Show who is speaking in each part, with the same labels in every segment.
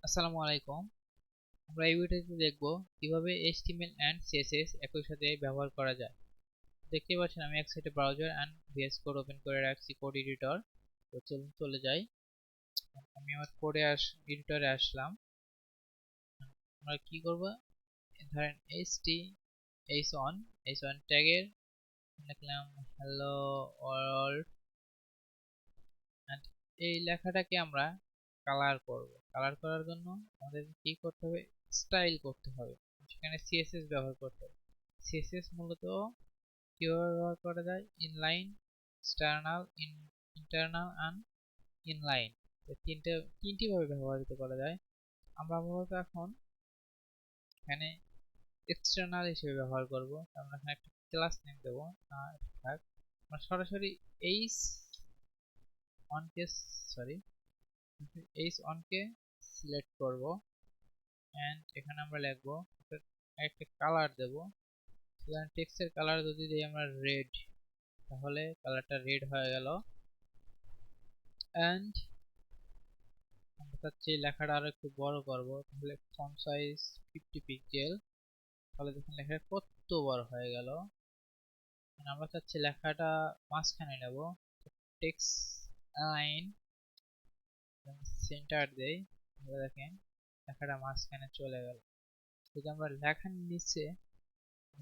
Speaker 1: আসসালামু আলাইকুম। আমরা এই ভিডিওতে দেখব কিভাবে HTML এন্ড CSS একই সাথে ব্যবহার করা যায়। দেখতে পাচ্ছেন আমি এক সাইডে browser and VS code open করে রাখছি, কোড এডিটর। তো চলুন চলে যাই। আমি আমার কোডে এডিটরে আসলাম। আমরা কি করব, ধরেন h1 ট্যাগের লিখলাম হ্যালো ওয়ার্ল্ড এন্ড এই লেখাটাকে আমরা কালার করব। কালার করার জন্য আমাদের কি করতে হবে, স্টাইল করতে হবে, সেখানে সিএসএস ব্যবহার করতে হবে। সিএসএস মূলত কিভাবে ব্যবহার করা যায়, inline, external, internal and inline, তিনটি ভাবে ব্যবহৃত করা যায়। আমরা মূলত এখন এখানে এক্সটার্নাল হিসেবে ব্যবহার করব। আমরা এখানে একটা ক্লাস নেম দেবো। থাক, আমরা সরাসরি এইচ ওয়ানকে কে সিলেক্ট করব এন্ড এখানে আমরা লিখবো একটা কালার দেব। টেক্সটের কালার যদি দিই আমরা রেড, তাহলে কালারটা রেড হয়ে গেল। এন্ড আমরা চাচ্ছি লেখাটা আরো একটু বড় করব, তাহলে ফন্ট সাইজ 50 পিক্সেল। তাহলে দেখুন লেখাটা কত বড় হয়ে গেল। আমরা চাচ্ছি লেখাটা মাঝখানে নেব, টেক্সট লাইন সেন্টার দেই, তাহলে দেখেন লেখাটা মাঝখানে চলে গেল। যদি আমরা লেখার নিচে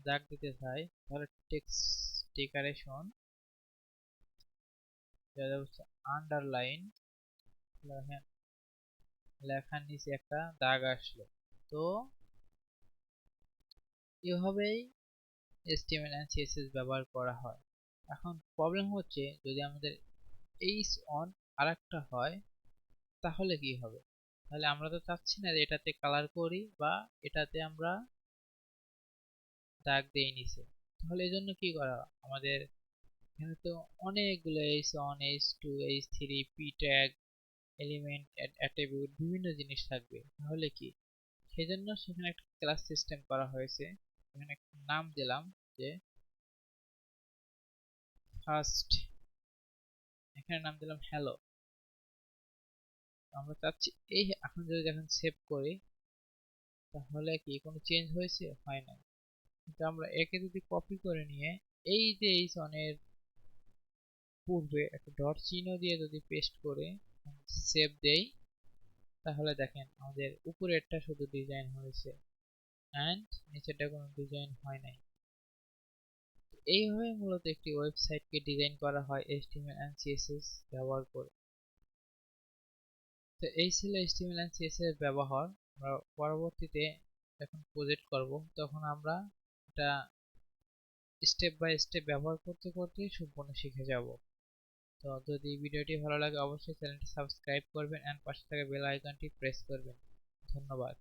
Speaker 1: দাগ দিতে চাই তাহলে টেক্সট ডেকোরেশন আন্ডারলাইন, দেখেন লেখার নিচে একটা দাগ আসলো। তো এভাবেই HTML and CSS ব্যবহার করা হয়। এখন প্রবলেম হচ্ছে যদি আমাদের h1 আরেকটা হয় তাহলে কি হবে। তাহলে আমরা তো চাচ্ছি না যে এটাতে কালার করি বা এটাতে আমরা দাগ দেই নিচে। তাহলে এই জন্য কি করা, আমাদের এখানে তো অনেকগুলো h1 h2 h3 p tag element attribute বিভিন্ন জিনিস থাকবে। তাহলে কি, সেজন্য সেখানে একটা ক্লাস সিস্টেম করা হয়েছে। এখানে একটা নাম দিলাম যে ফার্স্ট, এখানে নাম দিলাম হ্যালো। আমরা চাচ্ছি এই এখন যদি দেখেন সেভ করি তাহলে কি কোনো চেঞ্জ হয়েছে, হয় না। কিন্তু আমরা একে যদি কপি করে নিয়ে এই যে এই সনের পূর্বে একটা ডট চিহ্ন দিয়ে যদি পেস্ট করে সেভ দেই, তাহলে দেখেন আমাদের উপরেরটা শুধু ডিজাইন হয়েছে এন্ড নিচেরটা কোনো ডিজাইন হয় নাই। এইভাবে মূলত একটি ওয়েবসাইটকে ডিজাইন করা হয় HTML and CSS ব্যবহার করে। তো এই ছিল HTML and CSS এর ব্যবহার। আমরা পরবর্তীতে যখন প্রজেক্ট করব তখন আমরা এটা স্টেপ বাই স্টেপ ব্যবহার করতে করতে সম্পূর্ণ শিখে যাব। তো যদি ভিডিওটি ভালো লাগে অবশ্যই চ্যানেলটি সাবস্ক্রাইব করবেন এন্ড পাশে থাকা বেল আইকনটি প্রেস করবেন। ধন্যবাদ।